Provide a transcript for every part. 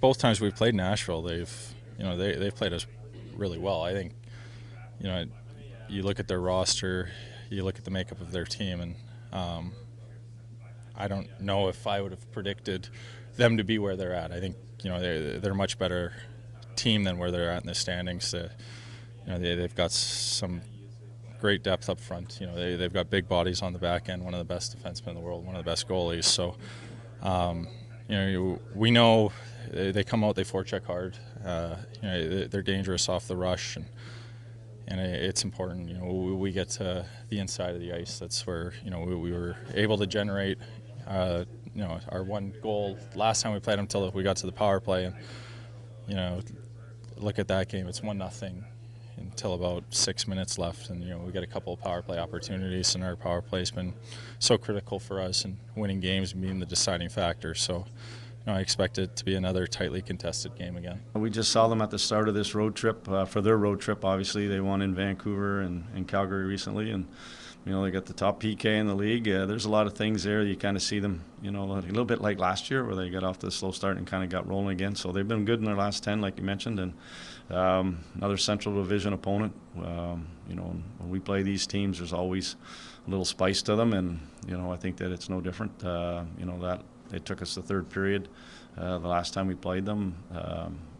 both times we've played Nashville, they've played us really well. I think, you know, you look at their roster, you look at the makeup of their team, and I don't know if I would have predicted them to be where they're at. I think, they're a much better team than where they're at in the standings. They've got some great depth up front. They've got big bodies on the back end, one of the best defensemen in the world, one of the best goalies. So, we know they come out, they forecheck hard. They're dangerous off the rush, and it's important. We get to the inside of the ice. That's where we were able to generate our one goal last time we played them until we got to the power play, and look at that game. It's 1-0 until about 6 minutes left, and we get a couple of power play opportunities, and our power play's been so critical for us in winning games and being the deciding factor. So I expect it to be another tightly contested game again. We just saw them at the start of this road trip. For their road trip, obviously, they won in Vancouver and Calgary recently, and they got the top PK in the league. There's a lot of things there. You kind of see them, a little bit like last year where they got off to a slow start and kind of got rolling again. So they've been good in their last 10, like you mentioned, and another Central Division opponent. When we play these teams, there's always a little spice to them, and I think that it's no different. That it took us the third period the last time we played them.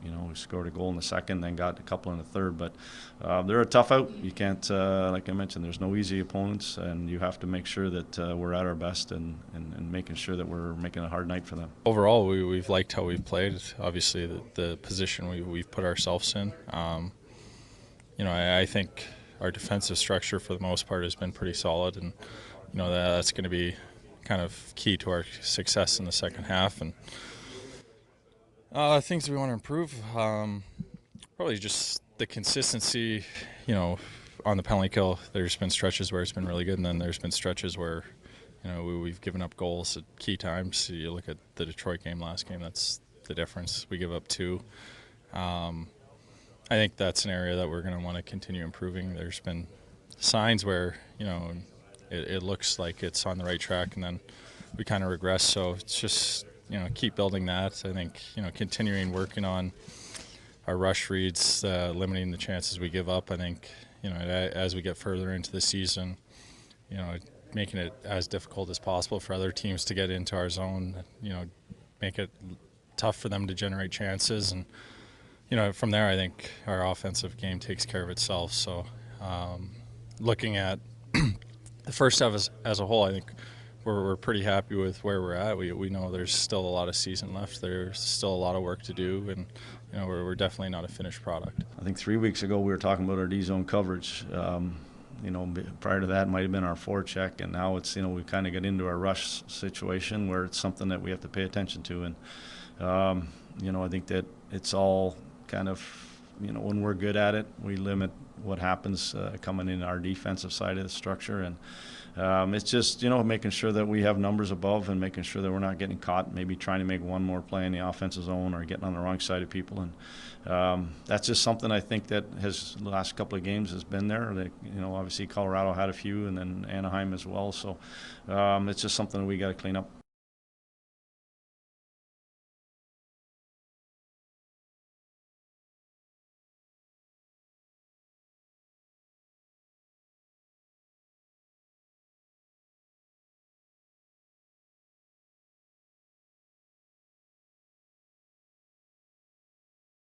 We scored a goal in the second, then got a couple in the third. But they're a tough out. You can't, like I mentioned, there's no easy opponents, and you have to make sure that we're at our best and making sure that we're making a hard night for them. Overall, we've liked how we've played. Obviously, the position we've put ourselves in. I think our defensive structure for the most part has been pretty solid, and that's going to be kind of key to our success in the second half. And things we want to improve, probably just the consistency. On the penalty kill, there's been stretches where it's been really good, and then there's been stretches where we've given up goals at key times. You look at the Detroit game last game, that's the difference. We give up 2. I think that's an area that we're going to want to continue improving. There's been signs where it looks like it's on the right track, and then we kind of regress. So it's just keep building that. I think continuing working on our rush reads, limiting the chances we give up. I think as we get further into the season, making it as difficult as possible for other teams to get into our zone. Make it tough for them to generate chances, and from there, I think our offensive game takes care of itself. So looking at the first half as a whole, I think we're pretty happy with where we're at. We know there's still a lot of season left. There's still a lot of work to do, and we're definitely not a finished product. I think 3 weeks ago we were talking about our D-zone coverage. Prior to that, it might have been our forecheck, and now it's we kind of get into our rush situation where it's something that we have to pay attention to. And I think that it's all kind of when we're good at it, we limit what happens coming in our defensive side of the structure, and it's just making sure that we have numbers above and making sure that we're not getting caught maybe trying to make one more play in the offensive zone or getting on the wrong side of people. And that's just something I think that has the last couple of games has been there. Obviously Colorado had a few, and then Anaheim as well. So it's just something that we got to clean up.